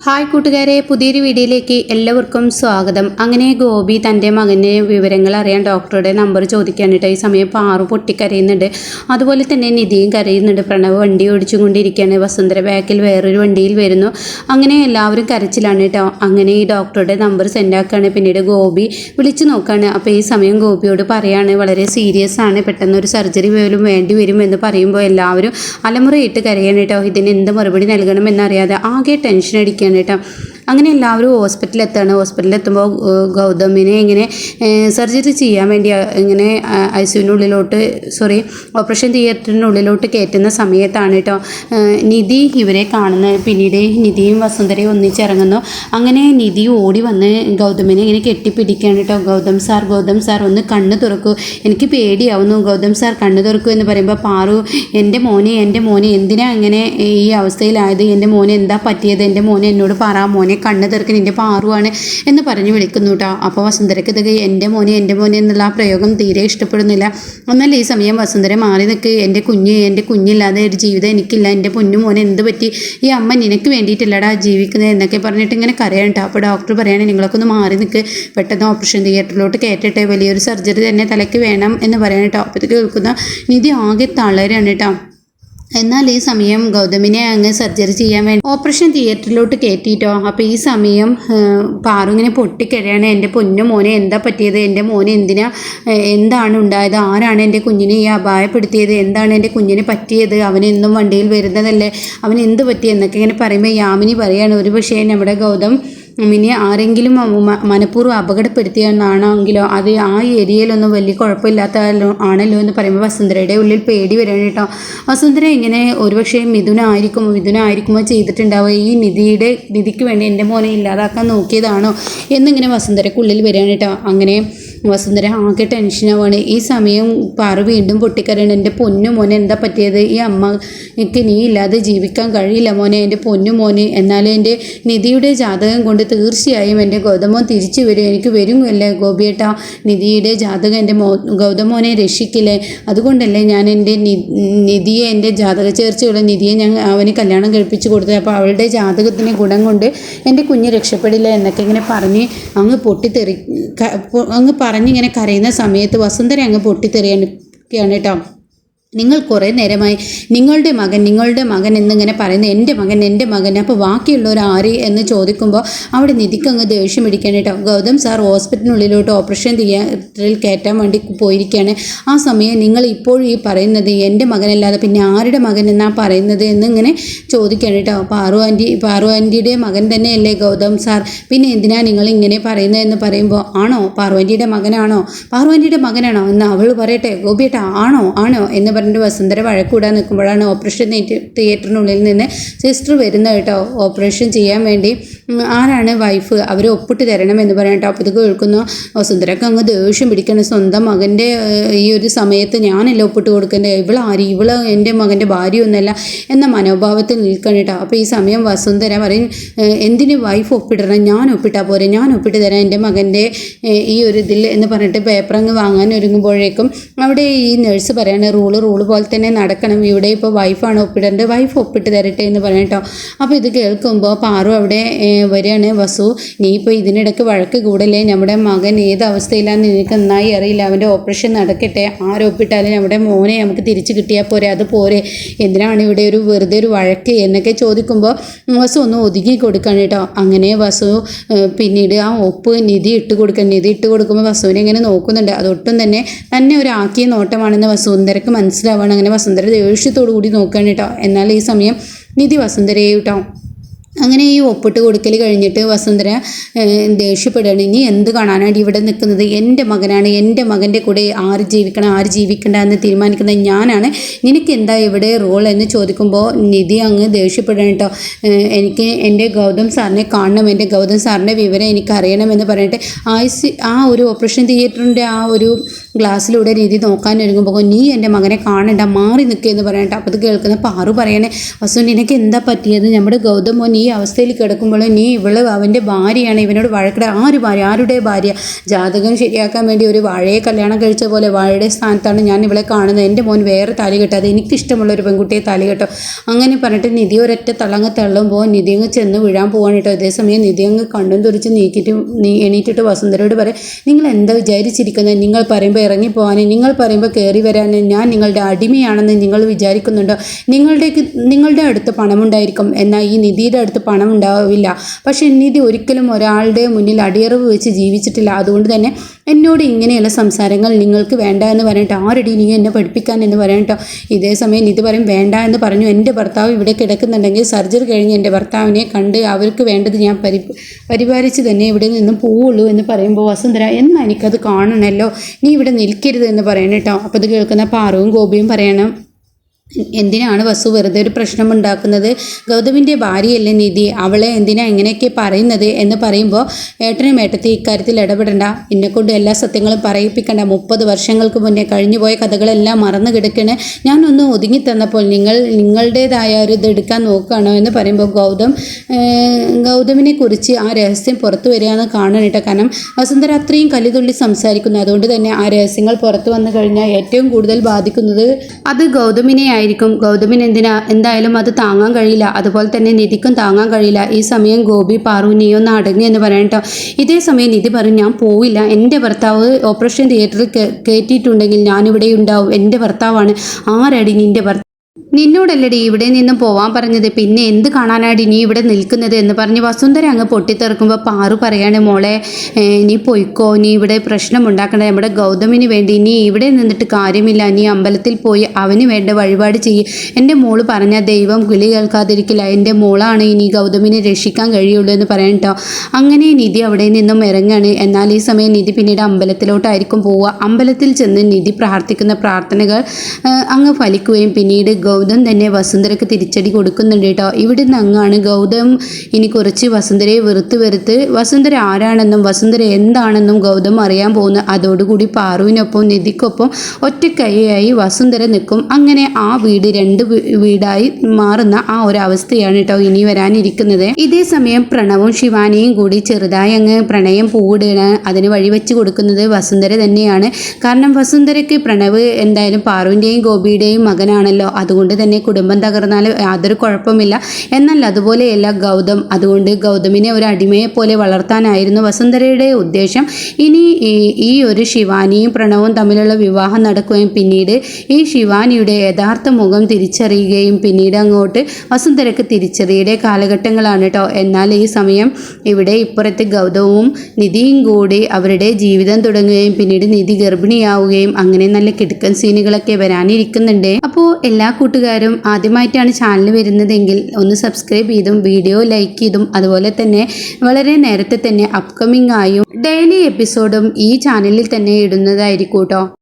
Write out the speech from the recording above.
Hi കൂട്ടുകാരെ, പുതിയൊരു വീഡിയോയിലേക്ക് എല്ലാവർക്കും സ്വാഗതം. അങ്ങനെ ഗോപി തൻ്റെ മകന് വിവരങ്ങൾ അറിയാൻ ഡോക്ടറുടെ നമ്പർ ചോദിക്കാനിട്ട് ഈ സമയം പാറു പൊട്ടിക്കരയുന്നുണ്ട്. അതുപോലെ തന്നെ നിധിയും കരയുന്നുണ്ട്. പ്രണവ് വണ്ടി ഓടിച്ചുകൊണ്ടിരിക്കുകയാണ്. വസുന്ധര ബാക്കിൽ വേറൊരു വണ്ടിയിൽ വരുന്നു. അങ്ങനെ എല്ലാവരും കരച്ചിലാണ് കേട്ടോ. അങ്ങനെ ഈ ഡോക്ടറുടെ നമ്പർ സെൻഡാക്കുകയാണ്. പിന്നീട് ഗോപി വിളിച്ചു നോക്കുകയാണ്. അപ്പോൾ ഈ സമയം ഗോപിയോട് പറയാണ്, വളരെ സീരിയസ് ആണ്, പെട്ടെന്ന് ഒരു സർജറി പോലും വേണ്ടി വരും എന്ന് പറയുമ്പോൾ എല്ലാവരും അലമുറയിട്ട് കരയാണ് കേട്ടോ. ഇതിന് എന്ത് മറുപടി നൽകണമെന്നറിയാതെ ആകെ ടെൻഷൻ അടിക്കുകയാണ് കേട്ടോ. അങ്ങനെ എല്ലാവരും ഹോസ്പിറ്റലിൽ എത്തുമ്പോൾ ഗൗതമിനെ ഇങ്ങനെ സർജറി ചെയ്യാൻ വേണ്ടി ഇങ്ങനെ ഓപ്പറേഷൻ തിയേറ്ററിനുള്ളിലോട്ട് കയറ്റുന്ന സമയത്താണ് കേട്ടോ നിധി ഇവരെ കാണുന്നത്. പിന്നീട് നിധിയും വസുന്ധരയും ഒന്നിച്ചിറങ്ങുന്നു. അങ്ങനെ നിധി ഓടി വന്ന് ഗൗതമിനെ ഇങ്ങനെ കെട്ടിപ്പിടിക്കുകയാണ് കേട്ടോ. ഗൗതം സാർ ഒന്ന് കണ്ണ് തുറക്കൂ, എനിക്ക് പേടിയാവുന്നു. ഗൗതം സാർ കണ്ണ് തുറക്കൂ എന്ന് പറയുമ്പോൾ പാറു, എൻ്റെ മോനെ എന്തിനാ ഇങ്ങനെ ഈ അവസ്ഥയിലായത്, എൻ്റെ മോനെ എന്താ പറ്റിയത്, എൻ്റെ മോനെ എന്നോട് പറ, മോനെ കണ്ണ് തിറക്കി, നിൻ്റെ പാറുവാണ് എന്ന് പറഞ്ഞ് വിളിക്കുന്നു കേട്ടോ. അപ്പോൾ വസുന്ധരയ്ക്ക് ഇത് എൻ്റെ മോനെ എന്നുള്ള ആ പ്രയോഗം തീരെ ഇഷ്ടപ്പെടുന്നില്ല. എന്നാൽ ഈ സമയം വസുന്ധര മാറി നിൽക്ക്, എൻ്റെ കുഞ്ഞില്ലാതെ ഒരു ജീവിതം എനിക്കില്ല, എൻ്റെ പൊന്നു മോനെ എന്ത് പറ്റി, ഈ അമ്മ നിനക്ക് വേണ്ടിയിട്ടില്ലടാ ജീവിക്കുന്നത് എന്നൊക്കെ പറഞ്ഞിട്ട് ഇങ്ങനെ കരയാണ് കേട്ടോ. അപ്പോൾ ഡോക്ടർ പറയാണ്, നിങ്ങളൊക്കെ ഒന്ന് മാറി നിൽക്ക്, പെട്ടെന്ന് ഓപ്പറേഷൻ തിയേറ്ററിലോട്ട് കയറ്റട്ടെ, വലിയൊരു സർജറി തന്നെ തലയ്ക്ക് വേണം എന്ന് പറയാൻ കേട്ടോ. അപ്പോൾ ഇത് കേൾക്കുന്ന നിധി ആകെ തളരാണ് കേട്ടോ. എന്നാൽ ഈ സമയം ഗൗതമിനെ അങ്ങ് സർജറി ചെയ്യാൻ വേണ്ടി ഓപ്പറേഷൻ തിയേറ്ററിലോട്ട് കയറ്റിയിട്ടോ. അപ്പോൾ ഈ സമയം പാറു ഇങ്ങനെ പൊട്ടിക്കരയാണ്, എൻ്റെ പൊന്നു മോനെ എന്താ പറ്റിയത്, എൻ്റെ മോനെ എന്താണ് ഉണ്ടായത്, ആരാണ് എൻ്റെ കുഞ്ഞിനെ ഈ അപായപ്പെടുത്തിയത്, എന്താണ് എൻ്റെ കുഞ്ഞിനെ പറ്റിയത്, അവനെന്നും വണ്ടിയിൽ വരുന്നതല്ലേ, അവൻ എന്ത് പറ്റി എന്നൊക്കെ ഇങ്ങനെ പറയുമ്പോൾ യാമിനി പറയാണ്, ഒരു പക്ഷേ നമ്മുടെ ഗൗതം മിനി ആരെങ്കിലും മനഃപൂർവ്വം അപകടപ്പെടുത്തിയെന്നാണെങ്കിലോ അത് ആ ഏരിയയിലൊന്നും വലിയ കുഴപ്പമില്ലാത്ത ആണല്ലോ എന്ന് പറയുമ്പോൾ വസുന്ധരയുടെ ഉള്ളിൽ പേടി വരാണ് കേട്ടോ. വസുന്ധര ഇങ്ങനെ ഒരുപക്ഷെ മിഥുനായിരിക്കുമോ ചെയ്തിട്ടുണ്ടാവുക, ഈ നിധിക്ക് വേണ്ടി എൻ്റെ മോനെ ഇല്ലാതാക്കാൻ നോക്കിയതാണോ എന്നിങ്ങനെ വസുന്ധരക്കുള്ളിൽ വരികയാണ് കേട്ടോ. അങ്ങനെ വസുന്ധര ആകെ ടെൻഷനാവാണ്. ഈ സമയം പാറു വീണ്ടും പൊട്ടിക്കരയാണ്, എൻ്റെ പൊന്നു മോനെ എന്താ പറ്റിയത്, ഈ അമ്മയ്ക്ക് നീ ഇല്ലാതെ ജീവിക്കാൻ കഴിയില്ല മോനെ, എൻ്റെ പൊന്നു മോനെ, എന്നാലും എൻ്റെ നിധിയുടെ ജാതകം കൊണ്ട് തീർച്ചയായും എൻ്റെ ഗൗതമോൻ തിരിച്ചു വരും, എനിക്ക് വരുമല്ലേ ഗോപിയേട്ടാ, നിധിയുടെ ജാതകം എൻ്റെ ഗൗതമോനെ രക്ഷിക്കില്ലേ, അതുകൊണ്ടല്ലേ ഞാൻ എൻ്റെ നിധിയെ, എൻ്റെ ജാതക ചേർച്ചയുള്ള നിധിയെ ഞാൻ അവന് കല്യാണം കഴിപ്പിച്ച് കൊടുത്തത്, അപ്പോൾ അവളുടെ ജാതകത്തിന് ഗുണം കൊണ്ട് എൻ്റെ കുഞ്ഞ് രക്ഷപ്പെടില്ല എന്നൊക്കെ ഇങ്ങനെ പറഞ്ഞ് അങ്ങ് പറഞ്ഞിങ്ങനെ കരയുന്ന സമയത്ത് വസുന്ധര അങ്ങ് പൊട്ടിത്തെറിയാണ് കേട്ടോ. നിങ്ങൾ കുറേ നേരമായി നിങ്ങളുടെ മകൻ എന്നിങ്ങനെ പറയുന്നത് എൻ്റെ മകൻ അപ്പോൾ ബാക്കിയുള്ളവർ ആര് എന്ന് ചോദിക്കുമ്പോൾ അവിടെ നിധിക്ക് അങ്ങ് ദേഷ്യം പിടിക്കാൻ കേട്ടോ. ഗൗതം സാർ ഹോസ്പിറ്റലിനുള്ളിലോട്ട് ഓപ്പറേഷൻ തിയേറ്ററിൽ കയറ്റാൻ വേണ്ടി പോയിരിക്കുകയാണ്. ആ സമയം നിങ്ങൾ ഇപ്പോൾ ഈ പറയുന്നത് എൻ്റെ മകനല്ലാതെ പിന്നെ ആരുടെ മകൻ എന്നാ പറയുന്നത് എന്നിങ്ങനെ ചോദിക്കാൻ കേട്ടോ. പാറു ആൻറ്റിയുടെ മകൻ തന്നെയല്ലേ ഗൗതം സാർ, പിന്നെ എന്തിനാ നിങ്ങൾ ഇങ്ങനെ പറയുന്നത് എന്ന് പറയുമ്പോൾ, ആണോ പാറു ആൻറ്റിയുടെ മകനാണോ എന്ന് അവൾ പറയട്ടെ, ഗോപിയേട്ടാ ആണോ എന്ന് പറഞ്ഞിട്ട് വസുന്ധര വഴക്കൂടാൻ നിൽക്കുമ്പോഴാണ് ഓപ്പറേഷൻ തിയേറ്ററിനുള്ളിൽ നിന്ന് സിസ്റ്റർ വരുന്നത് കേട്ടോ. ഓപ്പറേഷൻ ചെയ്യാൻ വേണ്ടി ആരാണ് വൈഫ്, അവർ ഒപ്പിട്ട് തരണം എന്ന് പറയാം കേട്ടോ. അപ്പോൾ ഇത് കേൾക്കുന്നു വസുന്ധരക്ക് അങ്ങ് ദേഷ്യം പിടിക്കണം, സ്വന്തം മകൻ്റെ ഈ ഒരു സമയത്ത് ഞാനല്ല ഒപ്പിട്ട് കൊടുക്കേണ്ടത്, ഇവള് എൻ്റെ മകൻ്റെ ഭാര്യയൊന്നുമല്ല എന്ന മനോഭാവത്തിൽ നിൽക്കണം കേട്ടോ. അപ്പോൾ ഈ സമയം വസുന്ധര പറയും, എന്തിന് വൈഫ് ഒപ്പിടണം, ഞാൻ ഒപ്പിട്ടാൽ പോരെ, ഞാൻ ഒപ്പിട്ട് തരാം എൻ്റെ മകൻ്റെ ഈ ഒരു ഇതിൽ എന്ന് പറഞ്ഞിട്ട് പേപ്പർ അങ്ങ് വാങ്ങാൻ ഒരുങ്ങുമ്പോഴേക്കും അവിടെ ഈ നഴ്സ് പറയാണ്, റൂള് പോലെ തന്നെ നടക്കണം, ഇവിടെ ഇപ്പോൾ വൈഫാണ് ഒപ്പിടേണ്ടത്, വൈഫ് ഒപ്പിട്ട് തരട്ടെ എന്ന് പറയാം കേട്ടോ. അപ്പോൾ ഇത് കേൾക്കുമ്പോൾ പാറു അവിടെ വരികയാണ്, വസു നീ ഇപ്പോൾ ഇതിനിടയ്ക്ക് വഴക്ക് കൂടല്ലേ, നമ്മുടെ മകൻ ഏത് അവസ്ഥയിലാണെന്ന് നിനക്ക് നന്നായി അറിയില്ല, അവൻ്റെ ഓപ്പറേഷൻ നടക്കട്ടെ, ആരൊപ്പിട്ടാലും നമ്മുടെ മോനെ നമുക്ക് തിരിച്ച് കിട്ടിയാൽ പോരെ, അത് പോരെ, എന്തിനാണ് ഇവിടെ വെറുതെ ഒരു വഴക്ക് എന്നൊക്കെ ചോദിക്കുമ്പോൾ വസു ഒന്ന് ഒതുങ്ങി കൊടുക്കണം കേട്ടോ. അങ്ങനെ വസു പിന്നീട് ആ ഒപ്പ് നിധി ഇട്ട് കൊടുക്കുമ്പോൾ വസുവിനെ ഇങ്ങനെ നോക്കുന്നുണ്ട്. അതൊട്ടും തന്നെ ഒരു ആക്കിയ നോട്ടമാണെന്ന് വസുന്ധരക്ക് മനസ്സിലാവാണ്. അങ്ങനെ വസുന്ധര ദേഷ്യത്തോടു കൂടി നോക്കുകയാണ് കേട്ടോ. എന്നാൽ ഈ സമയം നിധി വസുന്ധരയെ കേട്ടോ. അങ്ങനെ ഈ ഒപ്പിട്ട് കൊടുക്കൽ കഴിഞ്ഞിട്ട് വസുന്ധര ദേഷ്യപ്പെടുകയാണ്, ഇനി എന്ത് കാണാനാണ് ഇവിടെ നിൽക്കുന്നത്, എൻ്റെ മകനാണ്, എൻ്റെ മകൻ്റെ കൂടെ ആര് ജീവിക്കണ്ട എന്ന് തീരുമാനിക്കുന്നത് ഞാനാണ്, നിനക്ക് എന്താ ഇവിടെ റോൾ എന്ന് ചോദിക്കുമ്പോൾ നിധി അങ്ങ് ദേഷ്യപ്പെടുകയാണ് കേട്ടോ. എനിക്ക് എൻ്റെ ഗൗതം സാറിനെ കാണണം, എൻ്റെ ഗൗതം സാറിൻ്റെ വിവരം എനിക്ക് അറിയണമെന്ന് പറഞ്ഞിട്ട് ആ ഒരു ഓപ്പറേഷൻ തിയേറ്ററിൻ്റെ ആ ഒരു ഗ്ലാസ്സിലൂടെ നിധി നോക്കാൻ ഒരുങ്ങുമ്പോൾ, നീ എൻ്റെ മകനെ കാണണ്ട, മാറി നിൽക്കുക എന്ന് പറയട്ടെ. അപ്പോൾ അത് കേൾക്കുന്ന പാറു പറയണേ, വസു നിനക്ക് എന്താ പറ്റിയത്, നമ്മുടെ ഗൗതം മോൻ ഈ അവസ്ഥയിൽ കിടക്കുമ്പോൾ നീ ഇവള് അവൻ്റെ ഭാര്യയാണ്, ഇവനോട് വഴക്കിട ആര് ഭാര്യ, ആരുടെ ഭാര്യ? ജാതകം ശരിയാക്കാൻ വേണ്ടി ഒരു വാഴയെ കല്യാണം കഴിച്ച പോലെ വാഴയുടെ സ്ഥാനത്താണ് ഞാൻ ഇവളെ കാണുന്നത്. എൻ്റെ മോൻ വേറെ താലി കെട്ടാതെ എനിക്കിഷ്ടമുള്ള ഒരു പെൺകുട്ടിയെ താലി കെട്ടോ. അങ്ങനെ പറഞ്ഞിട്ട് നിധി ഒരൊറ്റ തള്ളങ്ങ് തള്ളുമ്പോൾ നിധി അങ്ങ് ചെന്ന് വീഴാൻ പോവാണ് കേട്ടോ. അതേസമയം നിധി അങ്ങ് കണ്ണും തുറിച്ച് എണീറ്റിട്ട് വസുന്ധരയോട് പറയും, നിങ്ങൾ എന്താ വിചാരിച്ചിരിക്കുന്നത്? നിങ്ങൾ പറയുമ്പോൾ ഇറങ്ങിപ്പോവാൻ, നിങ്ങൾ പറയുമ്പോൾ കയറി വരാൻ ഞാൻ നിങ്ങളുടെ അടിമയാണെന്ന് നിങ്ങൾ വിചാരിക്കുന്നുണ്ടോ? നിങ്ങളുടെ അടുത്ത് പണമുണ്ടായിരിക്കും, എന്നാൽ ഈ നിധിയുടെ അടുത്ത് പണം ഉണ്ടാവില്ല. പക്ഷേ നിധി ഒരിക്കലും ഒരാളുടെ മുന്നിൽ അടിയറവ് വെച്ച് ജീവിച്ചിട്ടില്ല. അതുകൊണ്ട് തന്നെ എന്നോട് ഇങ്ങനെയുള്ള സംസാരങ്ങൾ നിങ്ങൾക്ക് വേണ്ട എന്ന് പറഞ്ഞിട്ട് ആരടി നീ എന്നെ പഠിപ്പിക്കാൻ എന്ന് പറയട്ടോ. ഇതേ സമയം നിധി പറയും, വേണ്ട എന്ന് പറഞ്ഞു. എൻ്റെ ഭർത്താവ് ഇവിടെ കിടക്കുന്നുണ്ടെങ്കിൽ സർജറി കഴിഞ്ഞ് എൻ്റെ ഭർത്താവിനെ കണ്ട് അവർക്ക് വേണ്ടത് ഞാൻ പരിപാലിച്ച് തന്നെ ഇവിടെ നിന്നും പോവുള്ളൂ എന്ന് പറയുമ്പോൾ വസുന്ധര, എന്നാൽ എനിക്കത് കാണണമല്ലോ, നീ ഇവിടെ നിൽക്കരുത് എന്ന് പറയണം കേട്ടോ. അപ്പോൾ ഇത് കേൾക്കുന്ന പാറുവും ഗോപിയും പറയണം, എന്തിനാണ് വസു വെറുതെ ഒരു പ്രശ്നം ഉണ്ടാക്കുന്നത്? ഗൗതമിൻ്റെ ഭാര്യയല്ലേ നിധി, അവളെ എന്തിനാ എങ്ങനെയൊക്കെ പറയുന്നത് എന്ന് പറയുമ്പോൾ ഏട്ടനും ഏട്ടത്തി ഇക്കാര്യത്തിൽ ഇടപെടണ്ട, എന്നെക്കൊണ്ട് എല്ലാ സത്യങ്ങളും പറയിപ്പിക്കണ്ട. 30 വർഷങ്ങൾക്ക് മുന്നേ കഴിഞ്ഞുപോയ കഥകളെല്ലാം മറന്നു കിടക്കണേ. ഞാനൊന്ന് ഒതുങ്ങി തന്നപ്പോൾ നിങ്ങളുടേതായ ഒരു ഇത് എടുക്കാൻ നോക്കുകയാണോ എന്ന് പറയുമ്പോൾ ഗൗതമിനെ കുറിച്ച് ആ രഹസ്യം പുറത്തു വരികയെന്ന് കാണണം കേട്ടോ. കാരണം വസുന്ധര അത്രയും കലിതുള്ളി സംസാരിക്കുന്നു. അതുകൊണ്ട് തന്നെ ആ രഹസ്യങ്ങൾ പുറത്തു വന്നു കഴിഞ്ഞാൽ ഏറ്റവും കൂടുതൽ ബാധിക്കുന്നത് അത് ഗൗതമിനെ ആയിരിക്കും. ഗൗതമിന് എന്തായാലും അത് താങ്ങാൻ കഴിയില്ല. അതുപോലെ തന്നെ നിധിക്കും താങ്ങാൻ കഴിയില്ല. ഈ സമയം ഗോപി പാറു നീ ഒന്ന് അടങ്ങി എന്ന് പറയട്ടോ. ഇതേ സമയം നിധി പറയും, ഞാൻ പോവില്ല, എൻ്റെ ഭർത്താവ് ഓപ്പറേഷൻ തിയേറ്ററിൽ കയറ്റിയിട്ടുണ്ടെങ്കിൽ ഞാനിവിടെ ഉണ്ടാവും, എൻ്റെ ഭർത്താവാണ്. ആരടി നിൻ്റെ ഭർത്താവ്? നിന്നോടല്ലടി ഇവിടെ നിന്നും പോവാൻ പറഞ്ഞത്, പിന്നെ എന്ത് കാണാനാടി നീ ഇവിടെ നിൽക്കുന്നത് എന്ന് പറഞ്ഞ് വസുന്ധര അങ്ങ് പൊട്ടിത്തെറുക്കുമ്പോൾ പാറു പറയാണ്, മോളെ നീ പൊയ്ക്കോ, നീ ഇവിടെ പ്രശ്നം ഉണ്ടാക്കണ്ട, നമ്മുടെ ഗൗതമിന് വേണ്ടി നീ ഇവിടെ നിന്നിട്ട് കാര്യമില്ല, നീ അമ്പലത്തിൽ പോയി അവന് വേണ്ട വഴിപാട് ചെയ്യും. എൻ്റെ മോള് പറഞ്ഞ ദൈവം കിളി കേൾക്കാതിരിക്കില്ല, എൻ്റെ മോളാണ് ഇനി ഗൗതമിനെ രക്ഷിക്കാൻ കഴിയുള്ളൂ എന്ന് പറയട്ടോ. അങ്ങനെ നിധി അവിടെ നിന്നും ഇറങ്ങാണ്. എന്നാൽ ഈ സമയം നിധി പിന്നീട് അമ്പലത്തിലോട്ടായിരിക്കും പോവുക. അമ്പലത്തിൽ ചെന്ന് നിധി പ്രാർത്ഥിക്കുന്ന പ്രാർത്ഥനകൾ അങ്ങ് ഫലിക്കുകയും പിന്നീട് ഗൗതം തന്നെ വസുന്ധരക്ക് തിരിച്ചടി കൊടുക്കുന്നുണ്ട് കേട്ടോ. ഇവിടുന്ന് അങ്ങാണ് ഗൗതം ഇനി കുറച്ച് വസുന്ധരയെ വെറുത്ത് വസുന്ധര ആരാണെന്നും വസുന്ധര എന്താണെന്നും ഗൗതം അറിയാൻ പോകുന്നു. അതോടുകൂടി പാറുവിനൊപ്പം നിധിക്കൊപ്പം ഒറ്റക്കൈയായി വസുന്ധര നിൽക്കും. അങ്ങനെ ആ വീട് 2 വീടായി മാറുന്ന ആ ഒരു അവസ്ഥയാണ് കേട്ടോ ഇനി വരാനിരിക്കുന്നത്. ഇതേ സമയം പ്രണവും ശിവാനിയും കൂടി ചെറുതായി അങ്ങ് പ്രണയം പൂവിടുകയാണ്. അതിന് വഴിവെച്ച് കൊടുക്കുന്നത് വസുന്ധര തന്നെയാണ്. കാരണം വസുന്ധരയ്ക്ക് പ്രണവ് എന്തായാലും പാറുവിൻ്റെയും ഗോപിയുടെയും മകനാണല്ലോ. അതുകൊണ്ട് തന്നെ കുടുംബം തകർന്നാൽ യാതൊരു കുഴപ്പമില്ല. എന്നാൽ അതുപോലെയല്ല ഗൗതം. അതുകൊണ്ട് ഗൗതമിനെ ഒരു അടിമയെ പോലെ വളർത്താനായിരുന്നു വസുന്ധരയുടെ ഉദ്ദേശം. ഇനി ഈ ഒരു ശിവാനിയും പ്രണവും തമ്മിലുള്ള വിവാഹം നടക്കുകയും പിന്നീട് ഈ ശിവാനിയുടെ യഥാർത്ഥ മുഖം തിരിച്ചറിയുകയും പിന്നീട് അങ്ങോട്ട് വസുന്ധരക്ക് തിരിച്ചറിയുടെ കാലഘട്ടങ്ങളാണ് കേട്ടോ. എന്നാൽ ഈ സമയം ഇവിടെ ഇപ്പുറത്ത് ഗൗതവും നിധിയും കൂടി അവരുടെ ജീവിതം തുടങ്ങുകയും പിന്നീട് നിധി ഗർഭിണിയാവുകയും അങ്ങനെ നല്ല കിടുക്കൻ സീനുകളൊക്കെ വരാനിരിക്കുന്നുണ്ട്. അപ്പോൾ എല്ലാ കൂട്ടുകാരും ആദ്യമായിട്ടാണ് ചാനൽ വരുന്നതെങ്കിൽ ഒന്ന് സബ്സ്ക്രൈബ് ചെയ്തും വീഡിയോ ലൈക്ക് ചെയ്തും അതുപോലെ തന്നെ വളരെ നേരത്തെ തന്നെ അപ്കമിംഗ് ആയും ഡെയിലി എപ്പിസോഡും ഈ ചാനലിൽ തന്നെ ഇടുന്നതായിരിക്കും കേട്ടോ.